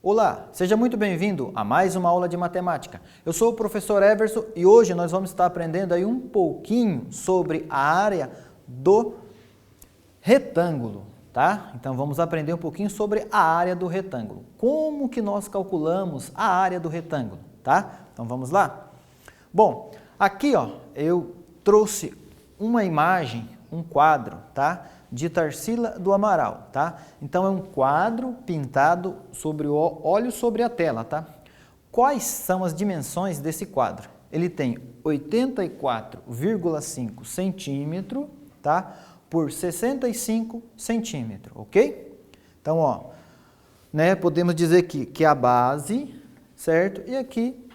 Olá, seja muito bem-vindo a mais uma aula de matemática. Eu sou o professor Everson e hoje nós vamos estar aprendendo aí um pouquinho sobre a área do retângulo, tá? Então vamos aprender um pouquinho sobre a área do retângulo. Como que nós calculamos a área do retângulo, tá? Então vamos lá? Bom, aqui ó, eu trouxe uma imagem, um quadro, tá? De Tarsila do Amaral, tá? Então é um quadro pintado sobre o óleo sobre a tela, tá? Quais são as dimensões desse quadro? Ele tem 84,5 centímetros, tá? Por 65 centímetros, ok? Então, ó, né, podemos dizer que a base, certo? E aqui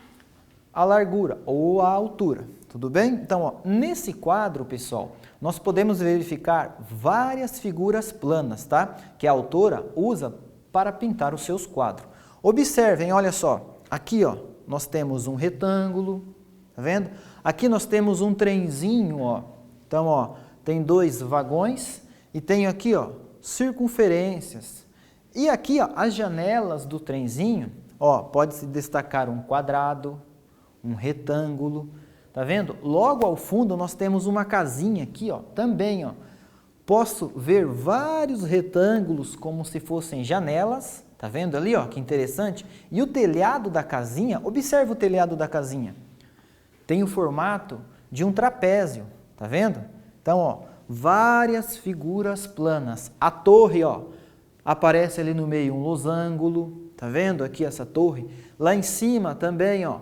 a largura ou a altura, tudo bem? Então, ó, nesse quadro, pessoal, nós podemos verificar várias figuras planas, tá? Que a autora usa para pintar os seus quadros. Observem, olha só, aqui ó, nós temos um retângulo, tá vendo? Aqui nós temos um trenzinho, ó. Então, ó, tem dois vagões e tem aqui, ó, circunferências. E aqui, ó, as janelas do trenzinho, ó, pode se destacar um quadrado, um retângulo. Tá vendo? Logo ao fundo nós temos uma casinha aqui, ó, também, ó. Posso ver vários retângulos como se fossem janelas, tá vendo ali, ó, que interessante? E o telhado da casinha, observa o telhado da casinha. Tem o formato de um trapézio, tá vendo? Então, ó, várias figuras planas. A torre, ó, aparece ali no meio um losango, tá vendo aqui essa torre? Lá em cima também, ó,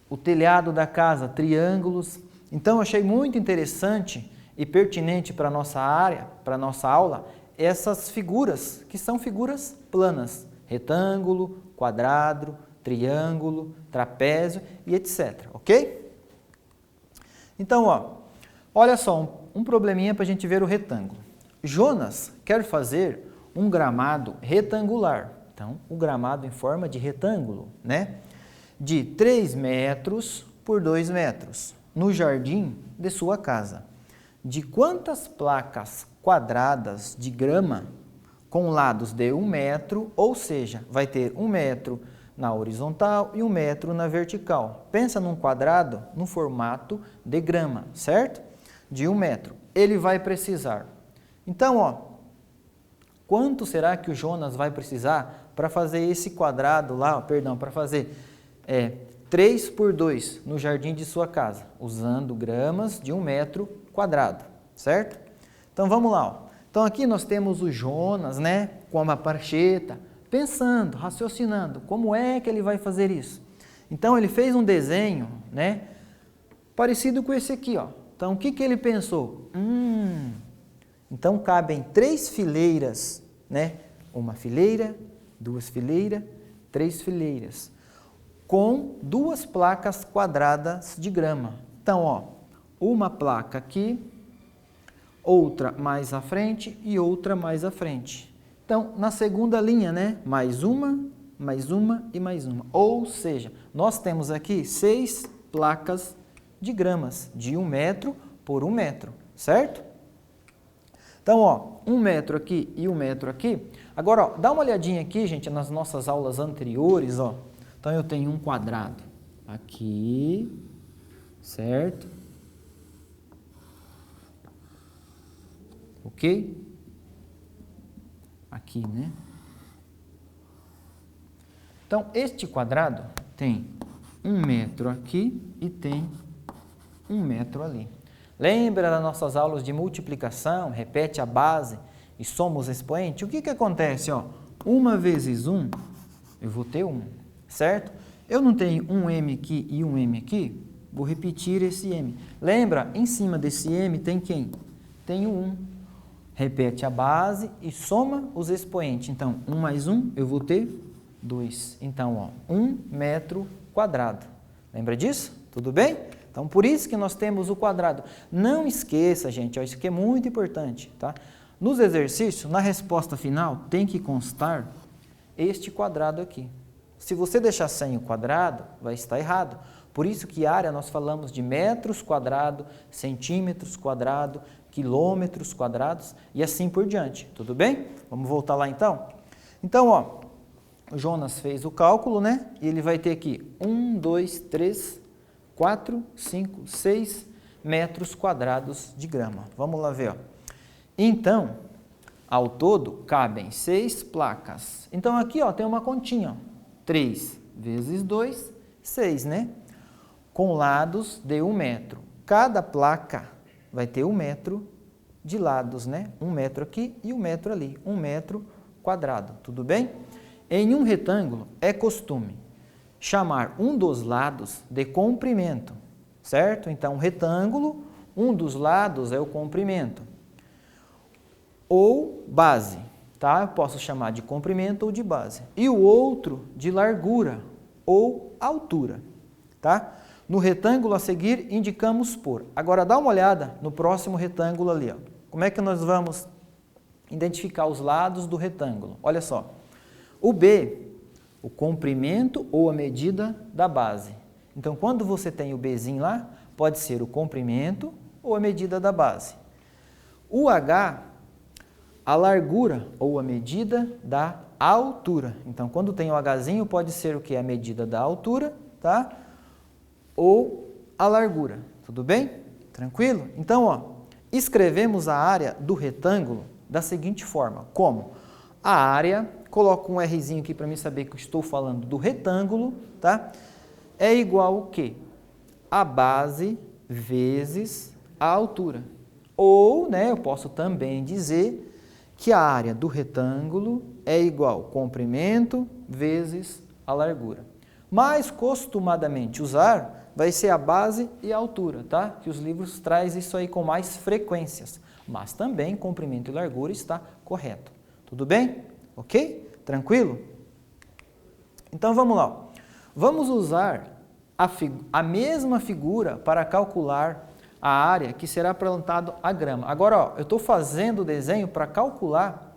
o telhado da casa, triângulos. Então, eu achei muito interessante e pertinente para a nossa área, para a nossa aula, essas figuras, que são figuras planas. Retângulo, quadrado, triângulo, trapézio e etc. Ok? Então, ó, olha só, um probleminha para a gente ver o retângulo. Jonas quer fazer um gramado retangular. Então, o gramado em forma de retângulo, né? De 3 metros por 2 metros, no jardim de sua casa. De quantas placas quadradas de grama com lados de 1 metro, ou seja, vai ter 1 metro na horizontal e 1 metro na vertical. Pensa num quadrado no formato de grama, certo? De 1 metro. Ele vai precisar. Então, ó, quanto será que o Jonas vai precisar para fazer esse quadrado lá, ó, perdão, para fazer 3 por 2 no jardim de sua casa, usando gramas de 1 metro quadrado, certo? Então, vamos lá. Ó. Então, aqui nós temos o Jonas, né, com uma prancheta, pensando, raciocinando, como é que ele vai fazer isso? Então, ele fez um desenho, né, parecido com esse aqui, ó. Então, o que que ele pensou? Então, cabem 3 fileiras, né, uma fileira, 2 fileiras, 3 fileiras, com 2 placas quadradas de grama. Então, ó, uma placa aqui, outra mais à frente e outra mais à frente. Então, na segunda linha, né, mais uma e mais uma. Ou seja, nós temos aqui 6 placas de gramas, de 1 metro por 1 metro, certo? Então, ó, 1 metro aqui e 1 metro aqui. Agora, ó, dá uma olhadinha aqui, gente, nas nossas aulas anteriores, ó. Então, eu tenho um quadrado aqui, certo? Ok? Aqui, né? Então, este quadrado tem 1 metro aqui e tem 1 metro ali. Lembra das nossas aulas de multiplicação? Repete a base e soma os expoentes? O que que acontece? Ó, 1 vezes 1, eu vou ter 1. Certo? Eu não tenho um M aqui e um M aqui, vou repetir esse M. Lembra, em cima desse M tem quem? Tem o 1. Repete a base e soma os expoentes. Então, 1 mais 1, eu vou ter 2. Então, ó, 1 metro quadrado. Lembra disso? Tudo bem? Então, por isso que nós temos o quadrado. Não esqueça, gente, ó, isso aqui é muito importante, tá? Nos exercícios, na resposta final, tem que constar este quadrado aqui. Se você deixar sem o quadrado, vai estar errado, Por isso que área nós falamos de metros quadrados, centímetros quadrados, quilômetros quadrados e assim por diante. Tudo bem? Vamos voltar lá então? Então, ó, o Jonas fez o cálculo, né? E ele vai ter aqui 1, 2, 3, 4, 5, 6 metros quadrados de grama. Vamos lá ver, ó. Então, ao todo, cabem 6 placas. Então, aqui, ó, tem uma continha, ó. 3 vezes 2, 6, né? Com lados de 1 metro. Cada placa vai ter 1 metro de lados, né? 1 metro aqui e 1 metro ali. 1 metro quadrado, tudo bem? Em um retângulo, é costume chamar um dos lados de comprimento, certo? Então, retângulo, um dos lados é o comprimento. Ou base, tá? Eu posso chamar de comprimento ou de base. E o outro de largura ou altura, tá? No retângulo a seguir, indicamos por. Agora, dá uma olhada no próximo retângulo ali, ó. Como é que nós vamos identificar os lados do retângulo? Olha só. O B, o comprimento ou a medida da base. Então, quando você tem o Bzinho lá, pode ser o comprimento ou a medida da base. O H, a largura ou a medida da altura. Então, quando tem o Hzinho, pode ser o que? A medida da altura, tá? Ou a largura. Tudo bem? Tranquilo? Então, ó, escrevemos a área do retângulo da seguinte forma. Como? A área, coloco um Rzinho aqui para mim saber que eu estou falando do retângulo, tá? É igual o quê? A base vezes a altura. Ou, né, eu posso também dizer que a área do retângulo é igual comprimento vezes a largura. Mais costumadamente usar vai ser a base e a altura, tá? Que os livros trazem isso aí com mais frequências. Mas também comprimento e largura está correto. Tudo bem? Ok? Tranquilo? Então vamos lá. Vamos usar a mesma figura para calcular a área que será plantado a grama. Agora, ó, eu estou fazendo o desenho para calcular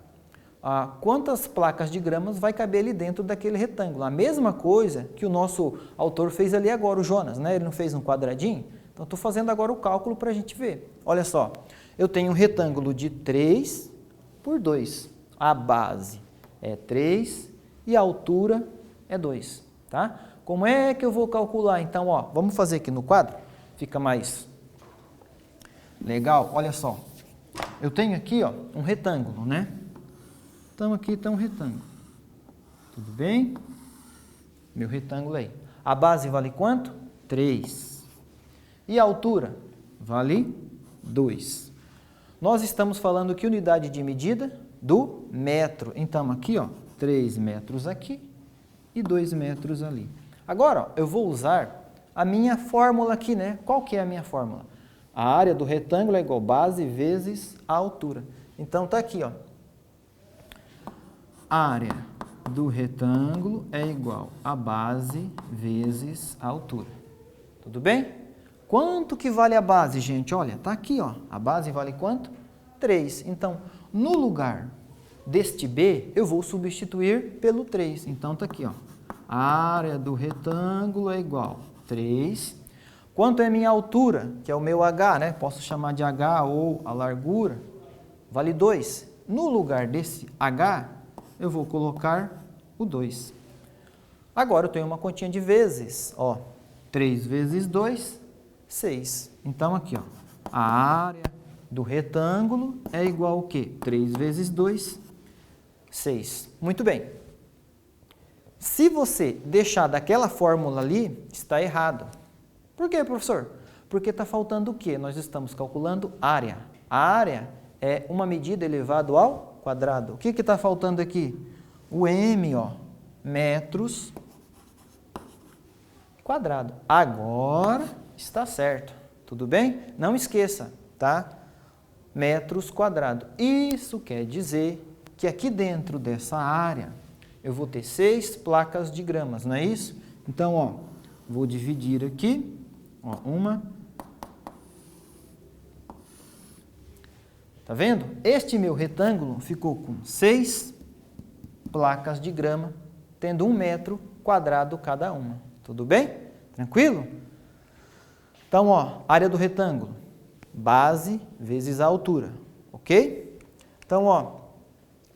quantas placas de gramas vai caber ali dentro daquele retângulo. A mesma coisa que o nosso autor fez ali agora, o Jonas, né? Ele não fez um quadradinho? Então, estou fazendo agora o cálculo para a gente ver. Olha só, eu tenho um retângulo de 3 por 2. A base é 3 e a altura é 2, tá? Como é que eu vou calcular? Então, ó, vamos fazer aqui no quadro, fica mais legal. Olha só, eu tenho aqui, ó, um retângulo, né? Então, aqui está um retângulo. Tudo bem? Meu retângulo aí. A base vale quanto? 3. E a altura? Vale 2. Nós estamos falando que unidade de medida? Do metro. Então, aqui, ó, 3 metros aqui e 2 metros ali. Agora, ó, eu vou usar a minha fórmula aqui, né? Qual que é a minha fórmula? A área do retângulo é igual base vezes a altura. Então, tá aqui, ó. A área do retângulo é igual a base vezes a altura. Tudo bem? Quanto que vale a base, gente? Olha, tá aqui, ó. A base vale quanto? 3. Então, no lugar deste B, eu vou substituir pelo 3. Então, tá aqui, ó. A área do retângulo é igual a 3. Quanto é minha altura, que é o meu H, né? Posso chamar de H ou a largura. Vale 2. No lugar desse H, eu vou colocar o 2. Agora, eu tenho uma continha de vezes. Ó, 3 vezes 2, 6. Então, aqui, ó, a área do retângulo é igual ao quê? 3 vezes 2, 6. Muito bem. Se você deixar daquela fórmula ali, está errado. Por quê, professor? Porque está faltando o quê? Nós estamos calculando área. A área é uma medida elevado ao quadrado. O que está faltando aqui? O M, ó, metros quadrado. Agora está certo. Tudo bem? Não esqueça, tá? Metros quadrado. Isso quer dizer que aqui dentro dessa área eu vou ter 6 placas de gramas, não é isso? Então, ó, vou dividir aqui, ó, uma. Tá vendo? Este meu retângulo ficou com 6 placas de grama, tendo 1 metro quadrado cada uma. Tudo bem? Tranquilo? Então, ó, área do retângulo, base vezes a altura, ok? Então, ó,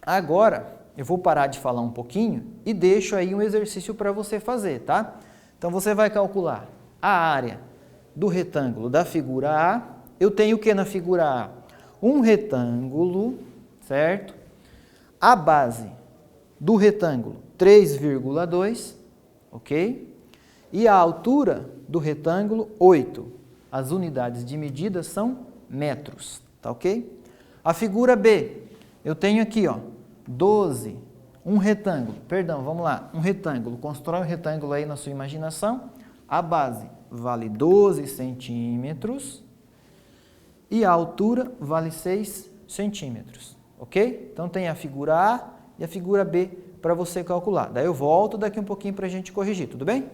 agora eu vou parar de falar um pouquinho e deixo aí um exercício para você fazer, tá? Então, você vai calcular a área do retângulo da figura A. Eu tenho o que na figura A? Um retângulo, certo? A base do retângulo, 3,2, ok? E a altura do retângulo, 8. As unidades de medida são metros, tá ok? A figura B, eu tenho aqui, ó, 12, um retângulo, perdão, vamos lá, um retângulo, constrói um retângulo aí na sua imaginação, a base vale 12 centímetros e a altura vale 6 centímetros, ok? Então tem a figura A e a figura B para você calcular. Daí eu volto daqui um pouquinho para a gente corrigir, tudo bem?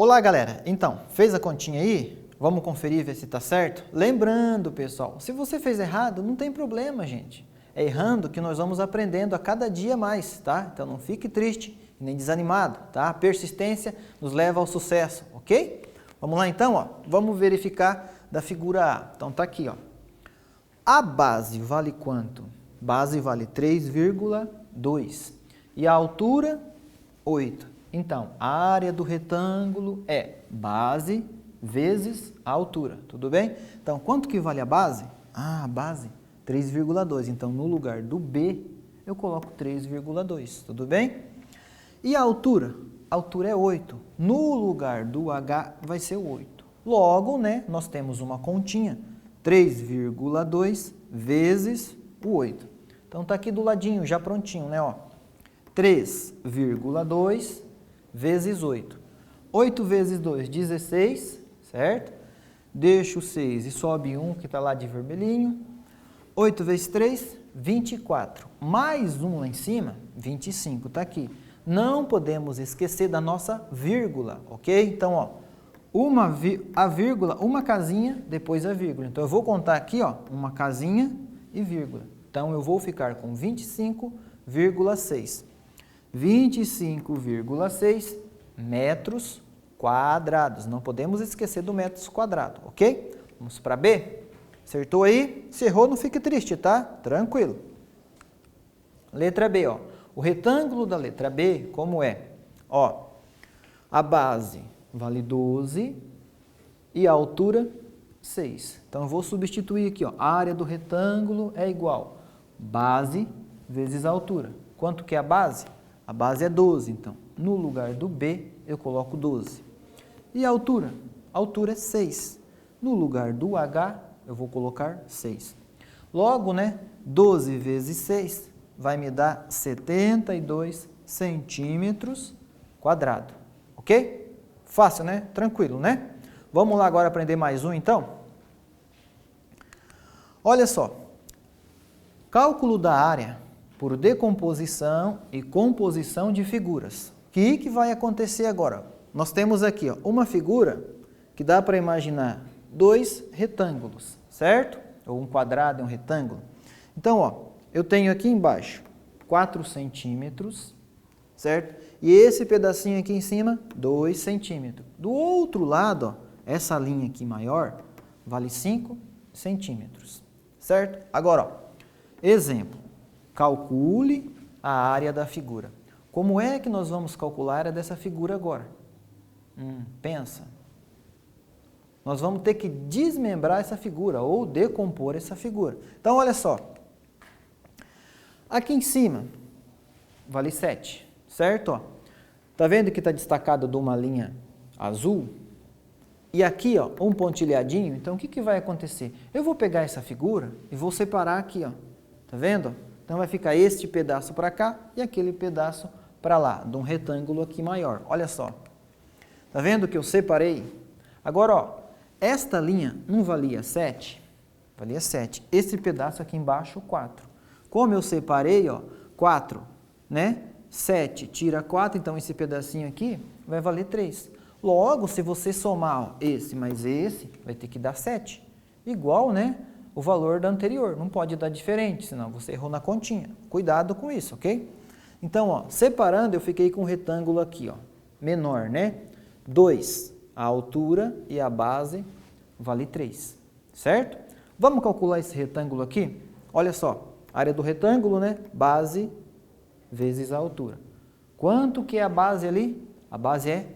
Olá, galera! Então, fez a continha aí? Vamos conferir, ver se está certo? Lembrando, pessoal, se você fez errado, não tem problema, gente. É errando que nós vamos aprendendo a cada dia mais, tá? Então, não fique triste e nem desanimado, tá? A persistência nos leva ao sucesso, ok? Vamos lá, então, ó. Vamos verificar da figura A. Então, tá aqui, ó. A base vale quanto? Base vale 3,2. E a altura, 8. Então, a área do retângulo é base vezes a altura, tudo bem? Então, quanto que vale a base? Ah, a base, 3,2. Então, no lugar do B, eu coloco 3,2, tudo bem? E a altura? A altura é 8. No lugar do H, vai ser 8. Logo, né, nós temos uma continha, 3,2 vezes o 8. Então, está aqui do ladinho, já prontinho, né? Ó, 3,2 vezes 8. 8 vezes 2, 16, certo? Deixa o 6 e sobe 1, que está lá de vermelhinho. 8 vezes 3, 24. Mais 1 lá em cima, 25, está aqui. Não podemos esquecer da nossa vírgula, ok? Então, ó, a vírgula, uma casinha, depois a vírgula. Então, eu vou contar aqui, ó, uma casinha e vírgula. Então, eu vou ficar com 25,6. 25,6 metros quadrados. Não podemos esquecer do metros quadrados, ok? Vamos para B? Acertou aí? Se errou, não fique triste, tá? Tranquilo. Letra B, ó. O retângulo da letra B, como é? Ó, a base vale 12 e a altura 6. Então, eu vou substituir aqui, ó. A área do retângulo é igual base vezes a altura. Quanto que é a base? A base é 12, então, no lugar do B, eu coloco 12. E a altura? A altura é 6. No lugar do H, eu vou colocar 6. Logo, né, 12 vezes 6 vai me dar 72 centímetros quadrados. Ok? Fácil, né? Tranquilo, né? Vamos lá agora aprender mais um, então? Olha só. Cálculo da área por decomposição e composição de figuras. O que vai acontecer agora? Nós temos aqui, ó, uma figura que dá para imaginar dois retângulos, certo? Ou um quadrado e um retângulo. Então, ó, eu tenho aqui embaixo 4 centímetros, certo? E esse pedacinho aqui em cima, 2 centímetros. Do outro lado, ó, essa linha aqui maior vale 5 centímetros, certo? Agora, ó, exemplo, calcule a área da figura. Como é que nós vamos calcular a área dessa figura agora? Pensa. Nós vamos ter que desmembrar essa figura ou decompor essa figura. Então, olha só. Aqui em cima, vale 7, certo? Tá vendo que está destacado de uma linha azul? E aqui, ó, um pontilhadinho. Então, o que vai acontecer? Eu vou pegar essa figura e vou separar aqui, ó. Tá vendo? Então, vai ficar este pedaço para cá e aquele pedaço para lá, de um retângulo aqui maior. Olha só. Tá vendo que eu separei? Agora, ó, esta linha não valia 7? Valia 7. Esse pedaço aqui embaixo, 4. Como eu separei, ó, 4, né? 7 tira 4, então esse pedacinho aqui vai valer 3. Logo, se você somar, ó, esse mais esse, vai ter que dar 7. Igual, né? O valor da anterior. Não pode dar diferente, senão você errou na continha. Cuidado com isso, ok? Então, ó, separando, eu fiquei com um retângulo aqui, ó, menor, né? 2, a altura e a base vale 3, certo? Vamos calcular esse retângulo aqui? Olha só. Área do retângulo, né? Base vezes a altura. Quanto que é a base ali? A base é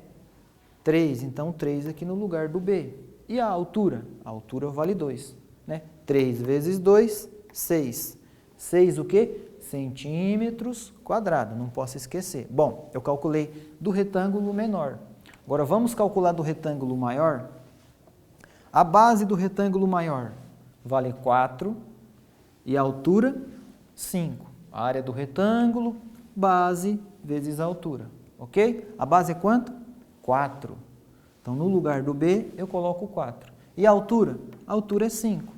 3, então 3 aqui no lugar do B. E a altura? A altura vale 2, né? 3 vezes 2, 6. 6 o quê? Centímetros quadrados, não posso esquecer. Bom, eu calculei do retângulo menor. Agora vamos calcular do retângulo maior. A base do retângulo maior vale 4. E a altura, 5. A área do retângulo, base vezes a altura. Ok? A base é quanto? 4. Então, no lugar do B, eu coloco 4. E a altura? A altura é 5.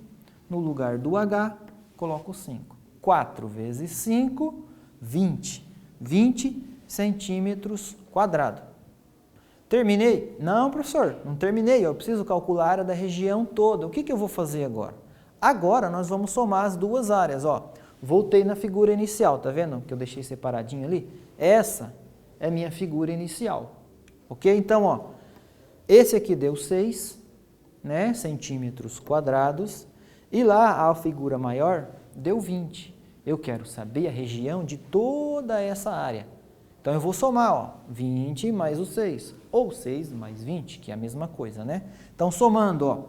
No lugar do H, coloco 5. 4 vezes 5, 20. 20 centímetros quadrados. Terminei? Não, professor, não terminei. Eu preciso calcular a área da região toda. O que eu vou fazer agora? Agora, nós vamos somar as duas áreas, ó. Voltei na figura inicial, tá vendo que eu deixei separadinho ali? Essa é minha figura inicial, ok? Então, ó, esse aqui deu 6, né, centímetros quadrados, e lá a figura maior deu 20. Eu quero saber a região de toda essa área. Então, eu vou somar, ó, 20 mais o 6, ou 6 mais 20, que é a mesma coisa, né? Então, somando, ó,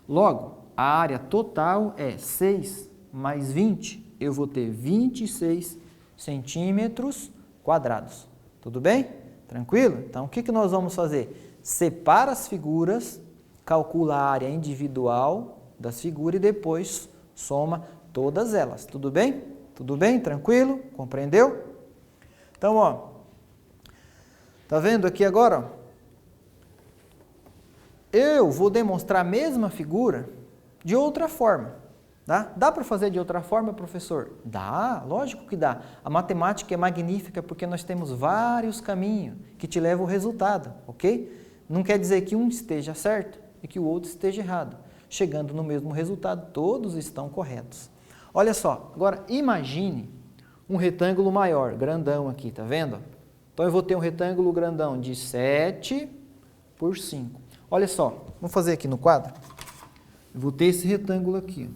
logo, a área total é 6 mais 20, eu vou ter 26 centímetros quadrados. Tudo bem? Tranquilo? Então, o que nós vamos fazer? Separa as figuras, calcula a área individual das figuras e depois soma todas elas. Tudo bem? Tudo bem? Tranquilo? Compreendeu? Então, ó, tá vendo aqui agora? Ó? Eu vou demonstrar a mesma figura de outra forma. Tá? Dá para fazer de outra forma, professor? Dá, lógico que dá. A matemática é magnífica porque nós temos vários caminhos que te levam ao resultado, ok? Não quer dizer que um esteja certo e que o outro esteja errado. Chegando no mesmo resultado, todos estão corretos. Olha só, agora imagine um retângulo maior, grandão aqui, tá vendo? Então, eu vou ter um retângulo grandão de 7 por 5. Olha só, vamos fazer aqui no quadro. Eu vou ter esse retângulo aqui.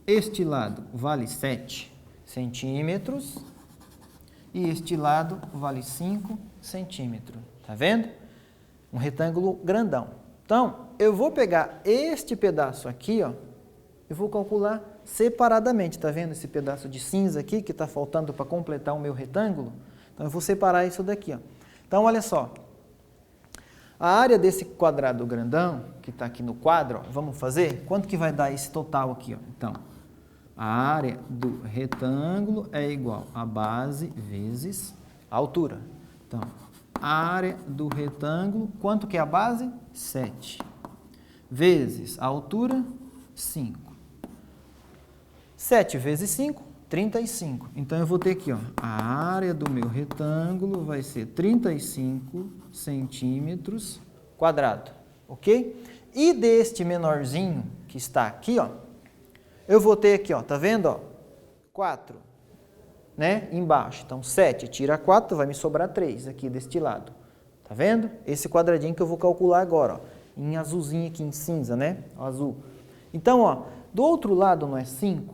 Este lado vale 7 centímetros e este lado vale 5 centímetros. Tá vendo? Um retângulo grandão. Então, eu vou pegar este pedaço aqui, ó, e vou calcular separadamente. Tá vendo esse pedaço de cinza aqui que está faltando para completar o meu retângulo? Então, eu vou separar isso daqui, ó. Então, olha só. A área desse quadrado grandão, que está aqui no quadro, ó, vamos fazer? Quanto que vai dar esse total aqui, ó? Então, a área do retângulo é igual a base vezes a altura. Então, a área do retângulo, quanto que é a base? 7. Vezes a altura, 5. 7 vezes 5, 35. Então, eu vou ter aqui, ó, a área do meu retângulo vai ser 35 centímetros quadrados, ok? E deste menorzinho que está aqui, ó, eu vou ter aqui, ó, tá vendo, ó, 4, né, embaixo. Então, 7 tira 4, vai me sobrar 3 aqui deste lado. Tá vendo? Esse quadradinho que eu vou calcular agora, ó, em azulzinho aqui, em cinza, né, azul. Então, ó, do outro lado não é 5?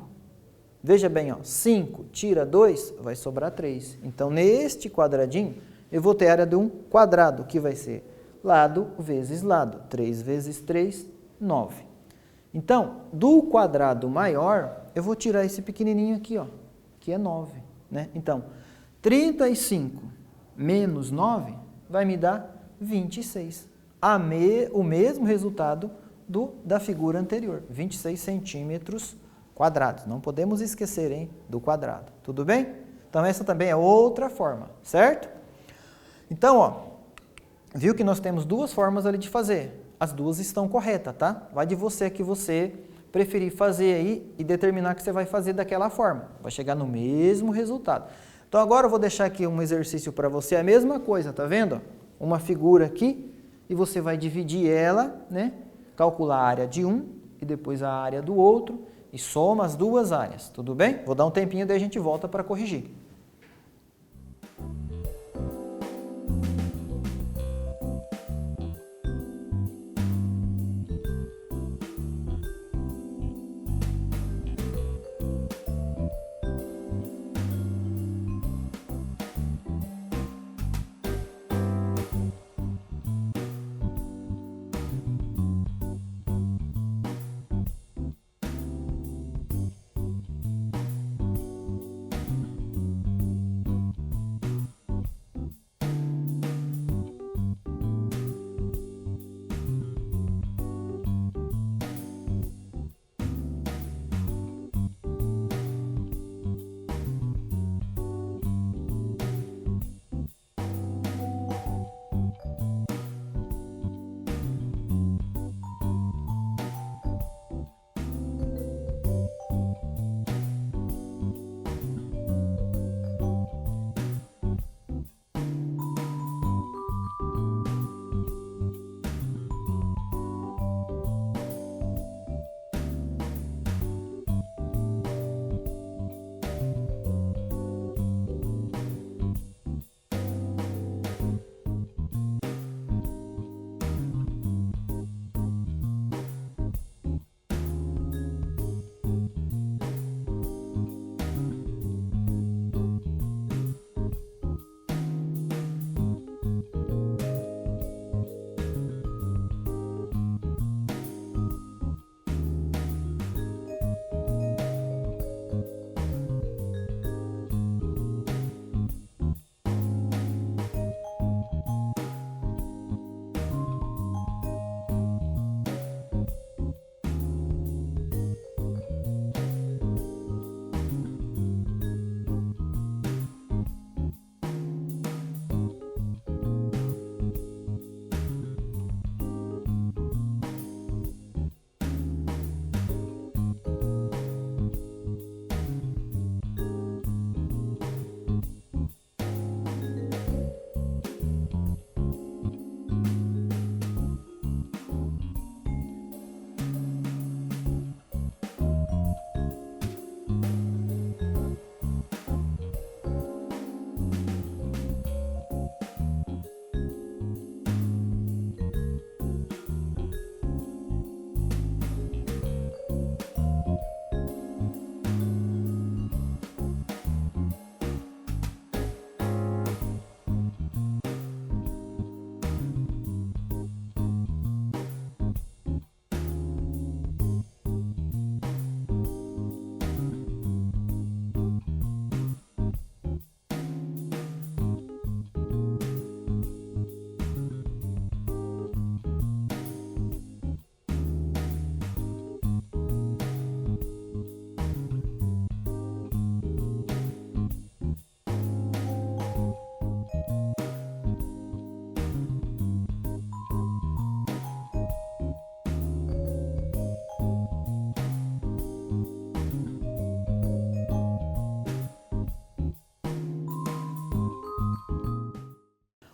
Veja bem, ó, 5 tira 2, vai sobrar 3. Então, neste quadradinho, eu vou ter a área de um quadrado, que vai ser lado vezes lado. 3 vezes 3, 9. Então, do quadrado maior, eu vou tirar esse pequenininho aqui, ó, que é 9. Né? Então, 35 menos 9 vai me dar 26. O mesmo resultado da figura anterior, 26 centímetros quadrados. Não podemos esquecer, hein, do quadrado. Tudo bem? Então, essa também é outra forma, certo? Então, ó, viu que nós temos duas formas ali de fazer. As duas estão corretas, tá? Vai de você que você preferir fazer aí e determinar que você vai fazer daquela forma. Vai chegar no mesmo resultado. Então, agora eu vou deixar aqui um exercício para você, a mesma coisa, tá vendo? Uma figura aqui e você vai dividir ela, né? Calcular a área de um e depois a área do outro e soma as duas áreas, tudo bem? Vou dar um tempinho, daí a gente volta para corrigir.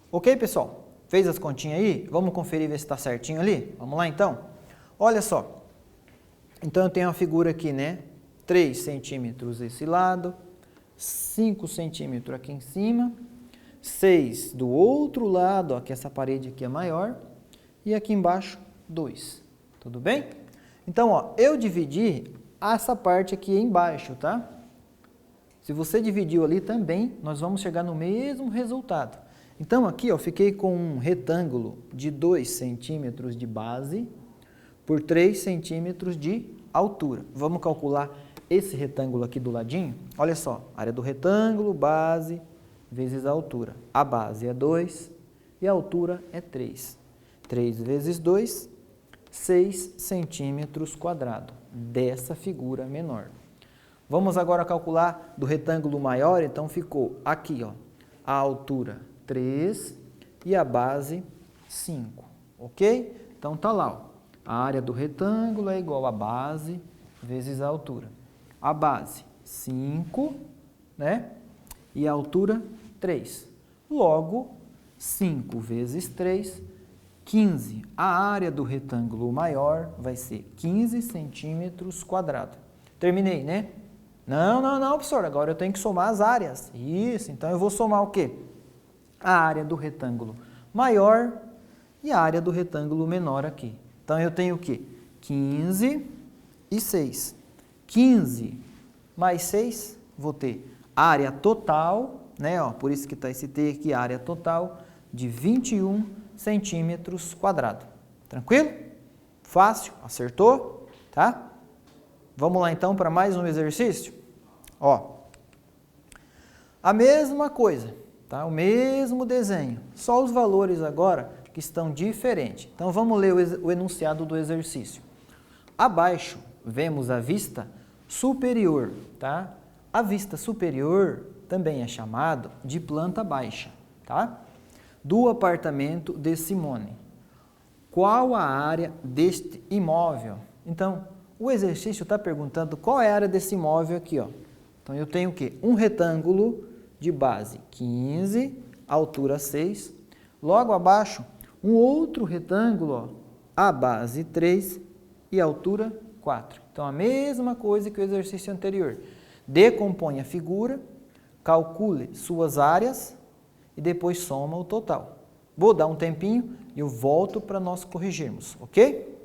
Ok, pessoal? Fez as continhas aí? Vamos conferir ver se está certinho ali? Vamos lá, então? Olha só. Então, eu tenho uma figura aqui, né? 3 centímetros desse lado, 5 centímetros aqui em cima, 6 do outro lado, ó, que essa parede aqui é maior, e aqui embaixo, 2. Tudo bem? Então, ó, eu dividi essa parte aqui embaixo, tá? Se você dividiu ali também, nós vamos chegar no mesmo resultado. Então, aqui, ó, fiquei com um retângulo de 2 centímetros de base por 3 centímetros de altura. Vamos calcular esse retângulo aqui do ladinho? Olha só, área do retângulo, base, vezes a altura. A base é 2 e a altura é 3. 3 vezes 2, 6 centímetros quadrados dessa figura menor. Vamos agora calcular do retângulo maior, então ficou aqui, ó, a altura 3 e a base 5, ok? Então tá lá, ó, a área do retângulo é igual a base vezes a altura. A base 5, né? E a altura 3. Logo, 5 vezes 3, 15. A área do retângulo maior vai ser 15 centímetros quadrados. Terminei, né? Não, professor, agora eu tenho que somar as áreas. Isso, então eu vou somar o quê? A área do retângulo maior e a área do retângulo menor aqui. Então, eu tenho o quê? 15 e 6. 15 mais 6, vou ter área total, né? Ó, por isso que está esse T aqui, área total de 21 centímetros quadrados. Tranquilo? Fácil, acertou? Tá? Vamos lá então para mais um exercício? Ó, a mesma coisa, tá? O mesmo desenho, só os valores agora que estão diferentes. Então vamos ler o enunciado do exercício. Abaixo vemos a vista superior, tá? A vista superior também é chamado de planta baixa, tá? Do apartamento de Simone. Qual a área deste imóvel? Então, o exercício está perguntando qual é a área desse imóvel aqui, ó. Então, eu tenho o quê? Um retângulo de base 15, altura 6. Logo abaixo, um outro retângulo, ó, a base 3 e altura 4. Então, a mesma coisa que o exercício anterior. Decompõe a figura, calcule suas áreas e depois soma o total. Vou dar um tempinho e eu volto para nós corrigirmos, ok?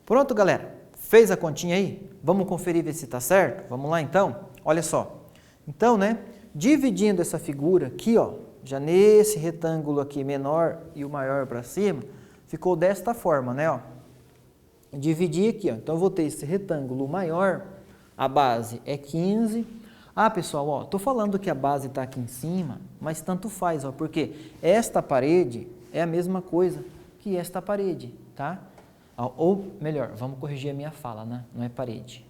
Pronto, galera? Fez a continha aí? Vamos conferir ver se está certo? Vamos lá então? Olha só. Então, né, dividindo essa figura aqui, ó, já nesse retângulo aqui menor e o maior para cima, ficou desta forma, né, ó. Dividir aqui, ó. Então eu vou ter esse retângulo maior, a base é 15. Ah, pessoal, ó, tô falando que a base está aqui em cima, mas tanto faz, ó, porque esta parede é a mesma coisa que esta parede, tá? Ou melhor, vamos corrigir a minha fala, né? Não é parede.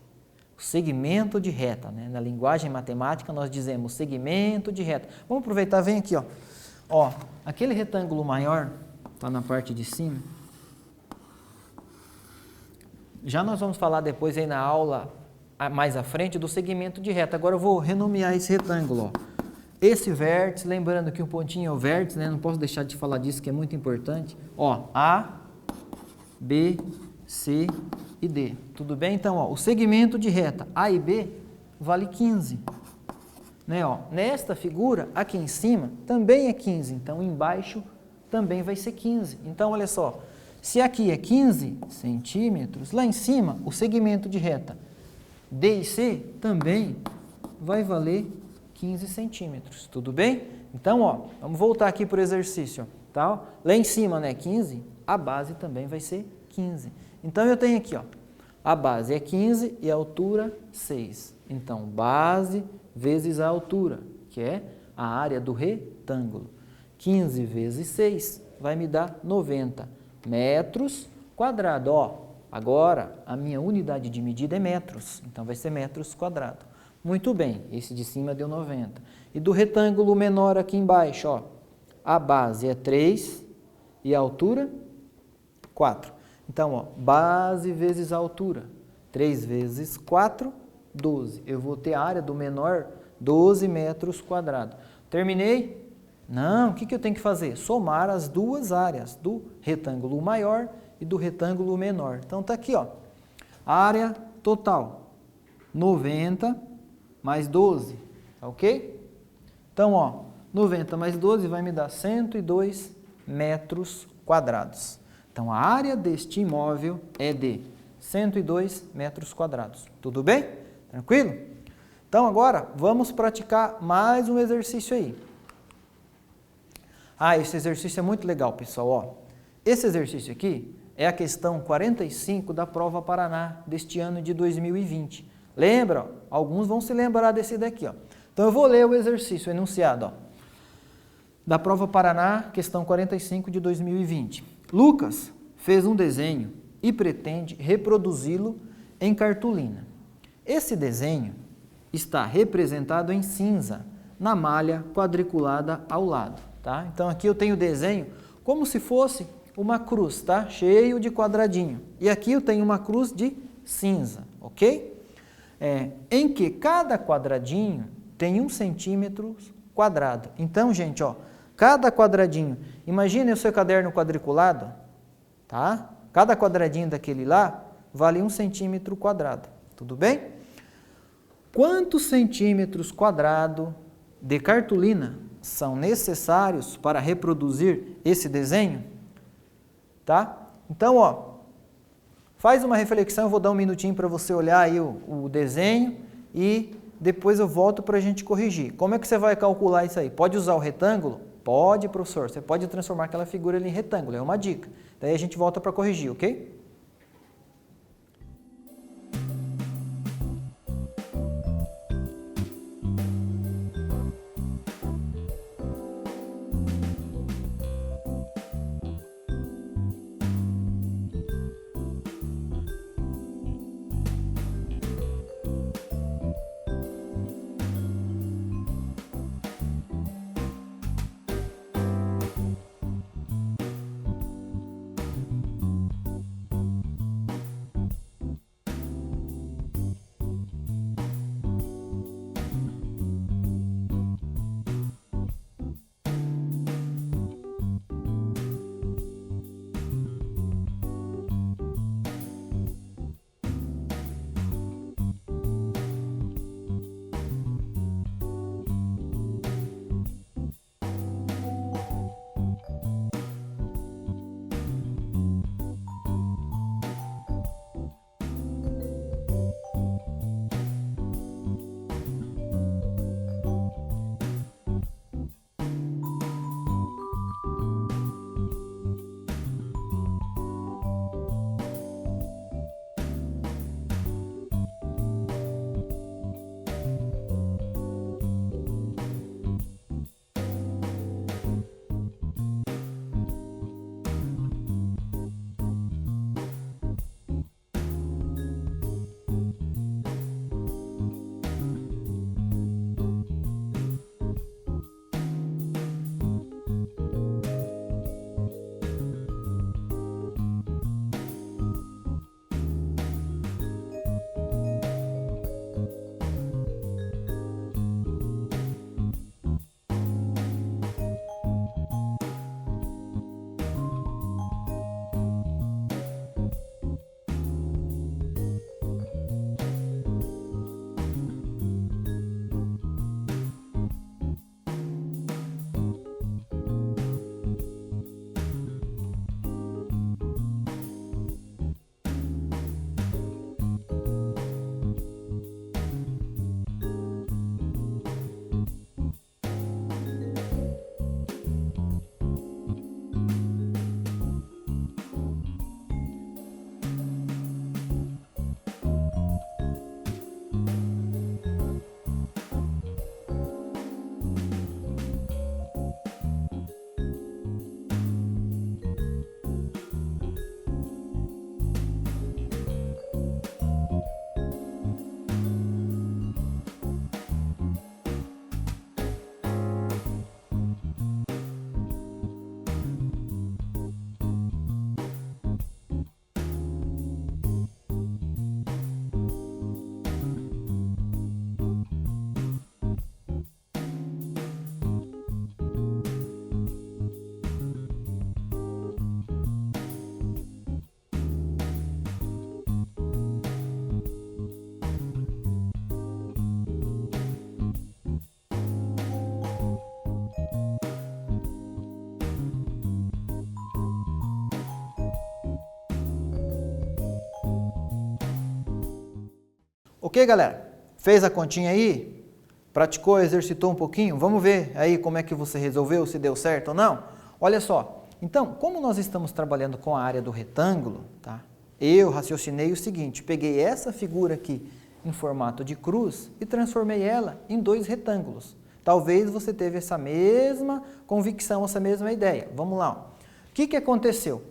O segmento de reta, né? Na linguagem matemática nós dizemos segmento de reta. Vamos aproveitar, vem aqui, ó. Ó, aquele retângulo maior está na parte de cima. Já nós vamos falar depois aí na aula mais à frente do segmento de reta. Agora eu vou renomear esse retângulo, ó. Esse vértice, lembrando que o pontinho é o vértice, né? Não posso deixar de falar disso, que é muito importante. Ó, A, B, C e D. Tudo bem? Então, ó, o segmento de reta A e B vale 15. Né, ó, nesta figura, aqui em cima, também é 15. Então, embaixo também vai ser 15. Então, olha só. Se aqui é 15 centímetros, lá em cima, o segmento de reta D e C também vai valer 15 centímetros. Tudo bem? Então, ó, vamos voltar aqui para o exercício. Tá? Lá em cima, né, 15, a base também vai ser 15. Então, eu tenho aqui, ó, a base é 15 e a altura 6. Então, base vezes a altura, que é a área do retângulo. 15 vezes 6 vai me dar 90 metros quadrados. Ó, agora, a minha unidade de medida é metros, então vai ser metros quadrados. Muito bem, esse de cima deu 90. E do retângulo menor aqui embaixo, ó, a base é 3 e a altura 4. Então, ó, base vezes a altura, 3 vezes 4, 12. Eu vou ter a área do menor, 12 metros quadrados. Terminei? Não, o que eu tenho que fazer? Somar as duas áreas, do retângulo maior e do retângulo menor. Então, está aqui, ó, área total, 90 mais 12, ok? Então, ó, 90 mais 12 vai me dar 102 metros quadrados. Então, a área deste imóvel é de 102 metros quadrados. Tudo bem? Tranquilo? Então, agora, vamos praticar mais um exercício aí. Ah, esse exercício é muito legal, pessoal. Ó, esse exercício aqui é a questão 45 da Prova Paraná deste ano de 2020. Lembra? Ó, alguns vão se lembrar desse daqui. Ó. Então, eu vou ler o exercício, o enunciado, ó, da Prova Paraná, questão 45 de 2020. Lucas fez um desenho e pretende reproduzi-lo em cartolina. Esse desenho está representado em cinza, na malha quadriculada ao lado. Tá? Então, aqui eu tenho o desenho como se fosse uma cruz, tá? Cheio de quadradinho. E aqui eu tenho uma cruz de cinza, ok? Em que cada quadradinho tem 1 centímetro quadrado. Então, gente, ó, cada quadradinho, imagine o seu caderno quadriculado, tá? Cada quadradinho daquele lá vale 1 centímetro quadrado, tudo bem? Quantos centímetros quadrados de cartolina são necessários para reproduzir esse desenho? Tá? Então, ó, faz uma reflexão, eu vou dar um minutinho para você olhar aí o desenho e depois eu volto para a gente corrigir. Como é que você vai calcular isso aí? Pode usar o retângulo? Pode, professor. Você pode transformar aquela figura ali em retângulo, é uma dica. Daí a gente volta para corrigir, ok? Ok, galera? Fez a continha aí? Praticou, exercitou um pouquinho? Vamos ver aí como é que você resolveu, se deu certo ou não? Olha só, então, como nós estamos trabalhando com a área do retângulo, tá? Eu raciocinei o seguinte, peguei essa figura aqui em formato de cruz e transformei ela em 2 retângulos. Talvez você teve essa mesma convicção, essa mesma ideia. Vamos lá. Ó. O que aconteceu?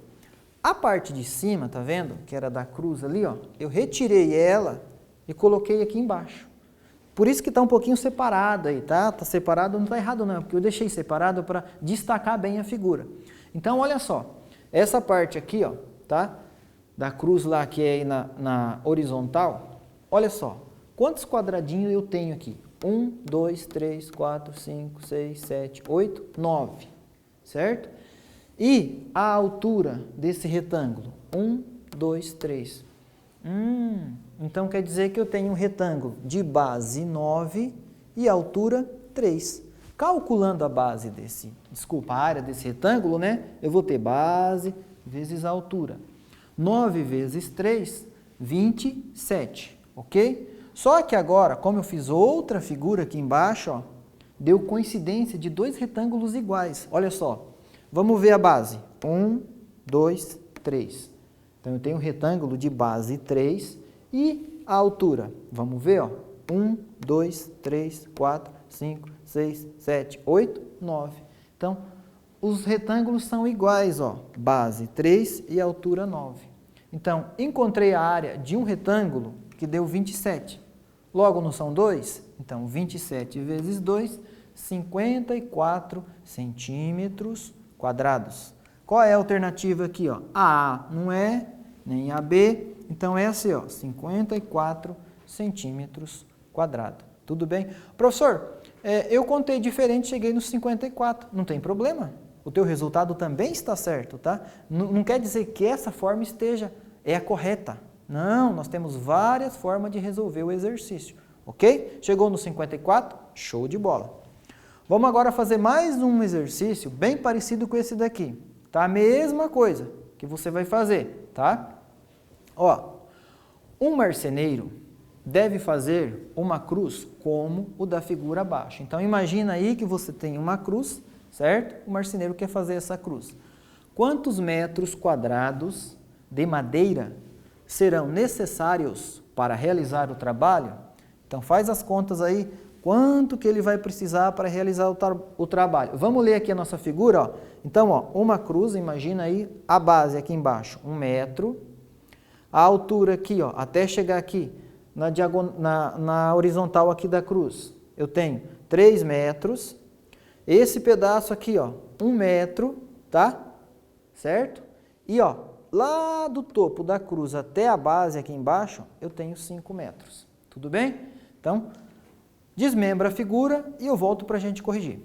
A parte de cima, tá vendo? Que era da cruz ali, ó. Eu retirei ela e coloquei aqui embaixo. Por isso que está um pouquinho separado aí, tá? Está separado, não está errado não, porque eu deixei separado para destacar bem a figura. Então, olha só. Essa parte aqui, ó, tá? Da cruz lá que é aí na horizontal, olha só, quantos quadradinhos eu tenho aqui? 1, 2, 3, 4, 5, 6, 7, 8, 9, certo? E a altura desse retângulo? 1, 2, 3. Então quer dizer que eu tenho um retângulo de base 9 e altura 3. Calculando a base a área desse retângulo, né? Eu vou ter base vezes a altura. 9 vezes 3, 27, ok? Só que agora, como eu fiz outra figura aqui embaixo, ó, deu coincidência de 2 retângulos iguais. Olha só, vamos ver a base. 1, 2, 3. Então, eu tenho um retângulo de base 3 e a altura. Vamos ver, ó. 1, 2, 3, 4, 5, 6, 7, 8, 9. Então, os retângulos são iguais, ó, base 3 e altura 9. Então, encontrei a área de um retângulo que deu 27. Logo, não são 2? Então, 27 vezes 2, 54 centímetros quadrados. Qual é a alternativa aqui? Ó? A A não é, nem a B. Então, essa é, ó, 54 centímetros quadrados. Tudo bem? Professor, eu contei diferente, cheguei nos 54. Não tem problema. O teu resultado também está certo, tá? Não quer dizer que essa forma é a correta. Não, nós temos várias formas de resolver o exercício, ok? Chegou no 54? Show de bola. Vamos agora fazer mais um exercício bem parecido com esse daqui, tá? A mesma coisa que você vai fazer, tá? Ó, um marceneiro deve fazer uma cruz como o da figura abaixo. Então, imagina aí que você tem uma cruz, certo? O marceneiro quer fazer essa cruz. Quantos metros quadrados de madeira serão necessários para realizar o trabalho? Então, faz as contas aí, quanto que ele vai precisar para realizar o trabalho. Vamos ler aqui a nossa figura, ó. Então, ó, uma cruz, imagina aí, a base aqui embaixo, 1 metro. A altura aqui, ó, até chegar aqui, na horizontal aqui da cruz, eu tenho 3 metros. Esse pedaço aqui, ó, 1 metro, tá? Certo? E, ó, lá do topo da cruz até a base aqui embaixo, eu tenho 5 metros. Tudo bem? Então, desmembra a figura e eu volto para a gente corrigir.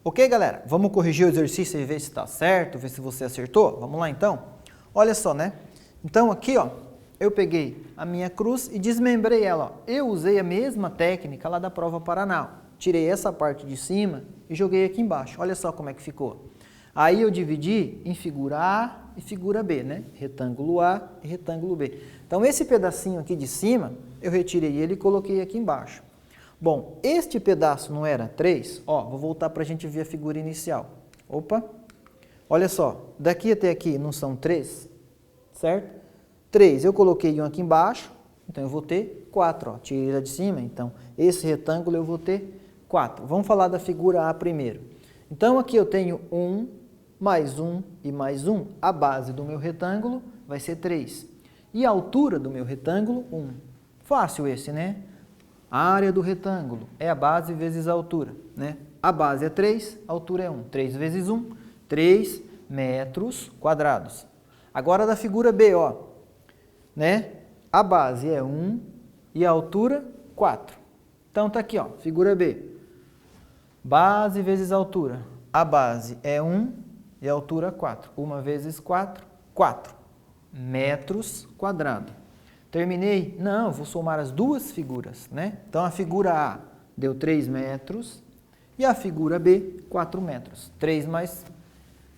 Ok, galera? Vamos corrigir o exercício e ver se está certo, ver se você acertou? Vamos lá, então? Olha só, né? Então, aqui, ó, eu peguei a minha cruz e desmembrei ela. Ó. Eu usei a mesma técnica lá da prova Paraná. Tirei essa parte de cima e joguei aqui embaixo. Olha só como é que ficou. Aí eu dividi em figura A e figura B, né? Retângulo A e retângulo B. Então, esse pedacinho aqui de cima, eu retirei ele e coloquei aqui embaixo. Bom, este pedaço não era 3? Ó, vou voltar para a gente ver a figura inicial. Opa! Olha só, daqui até aqui não são 3, certo? 3, eu coloquei um aqui embaixo, então eu vou ter 4, ó. Tirei lá de cima, então esse retângulo eu vou ter 4. Vamos falar da figura A primeiro. Então aqui eu tenho 1, mais 1 e mais 1. A base do meu retângulo vai ser 3. E a altura do meu retângulo, 1. Fácil esse, né? A área do retângulo é a base vezes a altura, né? A base é 3, a altura é 1. 3 vezes 1, 3 metros quadrados. Agora da figura B, ó, né? A base é 1 e a altura 4. Então tá aqui, ó, figura B. Base vezes altura. A base é 1 e a altura 4. 1 vezes 4, 4 metros quadrados. Terminei? Não, vou somar as duas figuras, né? Então, a figura A deu 3 metros e a figura B, 4 metros. 3 mais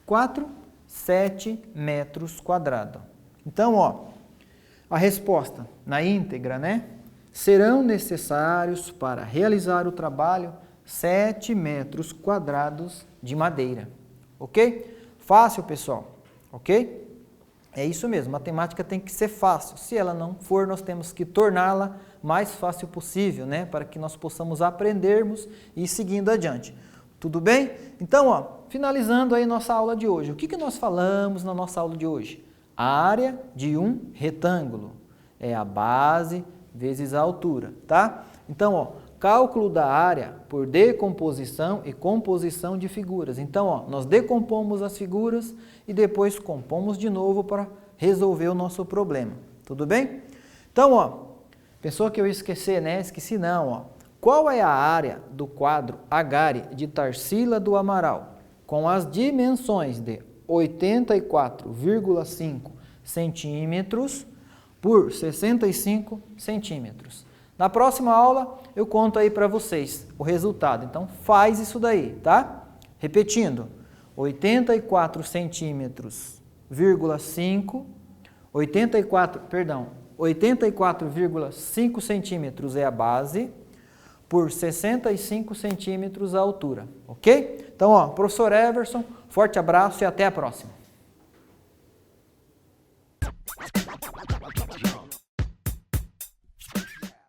4, 7 metros quadrados. Então, ó, a resposta na íntegra, né? Serão necessários para realizar o trabalho 7 metros quadrados de madeira. Ok? Fácil, pessoal. Ok? É isso mesmo, matemática tem que ser fácil. Se ela não for, nós temos que torná-la mais fácil possível, né? Para que nós possamos aprendermos e ir seguindo adiante. Tudo bem? Então, ó, finalizando aí nossa aula de hoje. O que nós falamos na nossa aula de hoje? A área de um retângulo é a base vezes a altura, tá? Então, ó, cálculo da área por decomposição e composição de figuras. Então, ó, nós decompomos as figuras e depois compomos de novo para resolver o nosso problema. Tudo bem? Então, ó, pensou que eu ia esquecer, né? Esqueci não, ó. Qual é a área do quadro Agari de Tarsila do Amaral? Com as dimensões de 84,5 centímetros por 65 centímetros. Na próxima aula, eu conto aí para vocês o resultado. Então, faz isso daí, tá? Repetindo, 84,5 centímetros é a base, por 65 centímetros a altura, ok? Então, ó, professor Everson, forte abraço e até a próxima.